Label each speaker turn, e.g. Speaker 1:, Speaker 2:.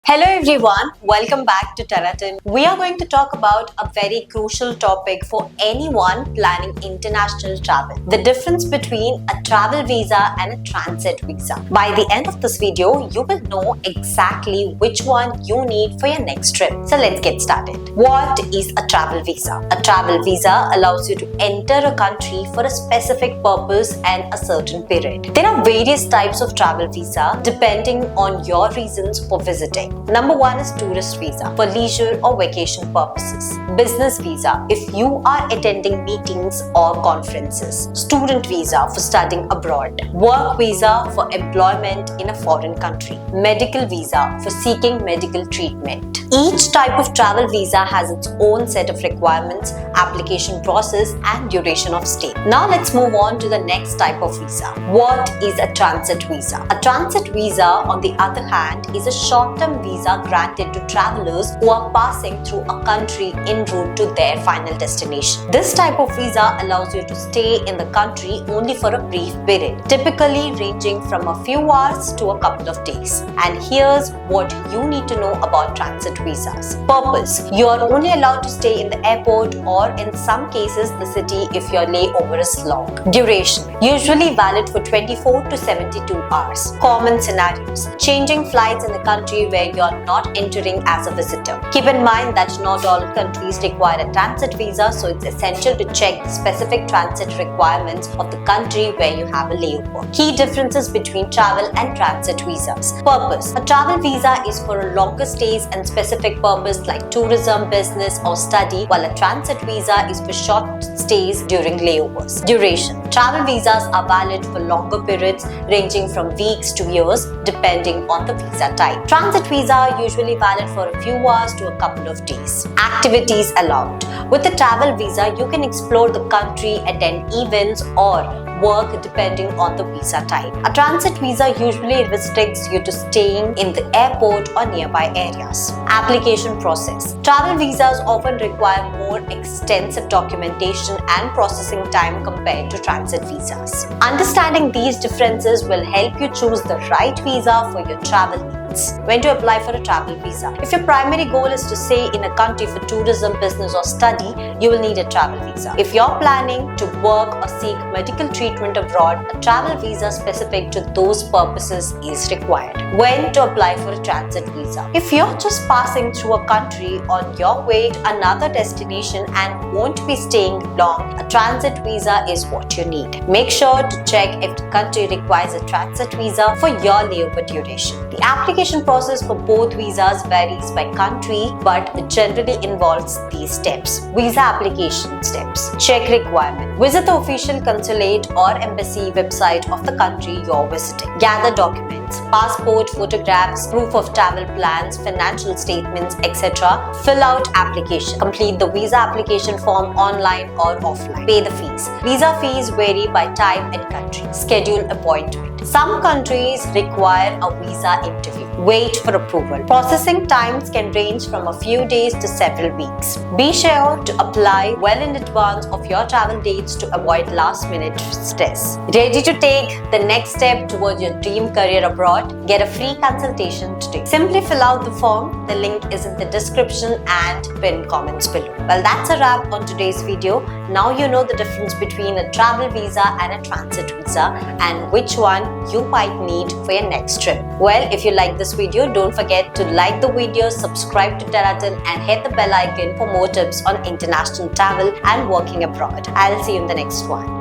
Speaker 1: Hello everyone, welcome back to Teratin. We are going to talk about a very crucial topic for anyone planning international travel. The difference between a travel visa and a transit visa. By the end of this video, you will know exactly which one you need for your next trip. So let's get started. What is a travel visa? A travel visa allows you to enter a country for a specific purpose and a certain period. There are various types of travel visa depending on your reasons for visiting. Number one is tourist visa for leisure or vacation purposes. Business visa if you are attending meetings or conferences. Student visa for studying abroad. Work visa for employment in a foreign country. Medical visa for seeking medical treatment. Each type of travel visa has its own set of requirements, application process and duration of stay. Now let's move on to the next type of visa. What is a transit visa? A transit visa, on the other hand, is a short-term visa granted to travelers who are passing through a country en route to their final destination. This type of visa allows you to stay in the country only for a brief period, typically ranging from a few hours to a couple of days. And here's what you need to know about transit visas. Purpose: you are only allowed to stay in the airport or in some cases the city if your layover is long. Duration: usually valid for 24 to 72 hours. Common scenarios: changing flights in the country where you are not entering as a visitor. Keep in mind that not all countries require a transit visa, so it's essential to check the specific transit requirements of the country where you have a layover. Key differences between travel and transit visas. Purpose: a travel visa is for longer stays and specific purpose like tourism, business or study, while a transit visa is for short stays during layovers. Duration: travel visas are valid for longer periods ranging from weeks to years depending on the visa type. Transit visa are usually valid for a few hours to a couple of days. Activities allowed: with a travel visa, you can explore the country, attend events or work depending on the visa type. A transit visa usually restricts you to staying in the airport or nearby areas. Application process: travel visas often require more extensive documentation and processing time compared to transit visas. Understanding these differences will help you choose the right visa for your travel needs. When to apply for a travel visa? If your primary goal is to stay in a country for tourism, business or study, you will need a travel visa. If you're planning to work or seek medical treatment abroad, a travel visa specific to those purposes is required. When to apply for a transit visa? If you're just passing through a country on your way to another destination and won't be staying long, a transit visa is what you need. Make sure to check if the country requires a transit visa for your layover duration. The application process for both visas varies by country but generally involves these steps. Visa application steps. Check requirement. Visit the official consulate or embassy website of the country you're visiting. Gather documents: passport, photographs, proof of travel plans, financial statements, etc. Fill out application. Complete the visa application form online or offline. Pay the fees. Visa fees vary by type and country. Schedule appointment. Some countries require a visa interview. Wait for approval. Processing times can range from a few days to several weeks. Be sure to apply well in advance of your travel dates to avoid last-minute stress. Ready to take the next step towards your dream career abroad? Get a free consultation today. Simply fill out the form. The link is in the description and pinned comments below. Well, that's a wrap on today's video. Now you know the difference between a travel visa and a transit visa and which one you might need for your next trip. Well, if you like this video, don't forget to like the video, subscribe to Teratin and hit the bell icon for more tips on international travel and working abroad. I'll see you in the next one.